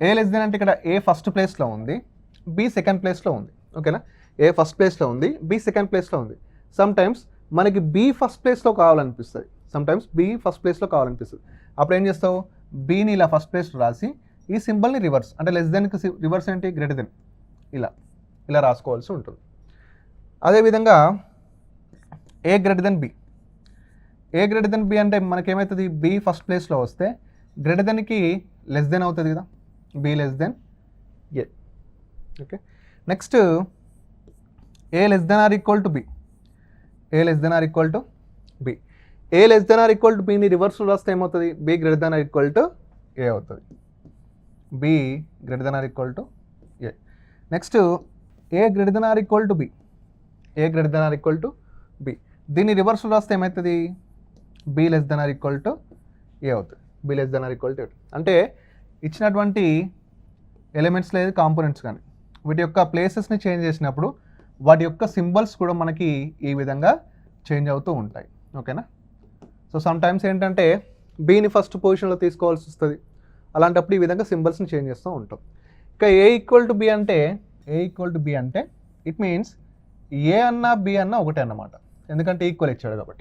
ఏ less then అంటే ఇక్కడ ఏ first ప్లేస్లో ఉంది, బి సెకండ్ ప్లేస్లో ఉంది. ఓకేనా, ఏ ఫస్ట్ ప్లేస్లో ఉంది, బి సెకండ్ ప్లేస్లో ఉంది. సమ్ టైమ్స్ మనకి బి ఫస్ట్ ప్లేస్లో కావాలనిపిస్తుంది, సమ్ టైమ్స్ బి ఫస్ట్ ప్లేస్లో కావాలనిపిస్తుంది. అప్పుడు ఏం చేస్తావు, బీని ఇలా ఫస్ట్ ప్లేస్లో రాసి ఈ సింబల్ని రివర్స్, అంటే లెస్ దెన్కి రివర్స్ ఏంటి, గ్రేటర్ దెన్, ఇలా ఇలా రాసుకోవాల్సి ఉంటుంది. అదేవిధంగా ఏ greater then B, A greater then B అంటే మనకేమవుతుంది, బి ఫస్ట్ ప్లేస్లో వస్తే గ్రేటర్ దెన్కి లెస్ దెన్ అవుతుంది కదా, B less than A. Okay, next A less than or equal to B, A less than or equal to B. A less than or equal to బిని రివర్స్లో రాస్తే ఏమవుతుంది, B greater than or equal to A అవుతుంది, B greater than or equal to A. Next A greater than or equal to B, A greater than or equal to B. దీన్ని రివర్స్లో రాస్తే ఏమవుతుంది, B less than or equal to A అవుతుంది, B less than or equal to A. అంటే ఇచ్చినటువంటి elements లేదు components కానీ వీటి యొక్క ప్లేసెస్ని చేంజ్ చేసినప్పుడు వాటి యొక్క సింబల్స్ కూడా మనకి ఈ విధంగా చేంజ్ అవుతూ ఉంటాయి. ఓకేనా, సో సమ్ టైమ్స్ ఏంటంటే బీని ఫస్ట్ పొజిషన్లో తీసుకోవాల్సి వస్తుంది, అలాంటప్పుడు ఈ విధంగా సింబల్స్ని చేంజ్ చేస్తూ ఉంటాం. ఇక ఏ ఈక్వల్ టు బి అంటే, ఏ ఈక్వల్ టు బి అంటే ఇట్ మీన్స్ ఏ అన్నా బి అన్నా ఒకటే అన్నమాట, ఎందుకంటే ఈక్వల్ ఇచ్చాడు కాబట్టి.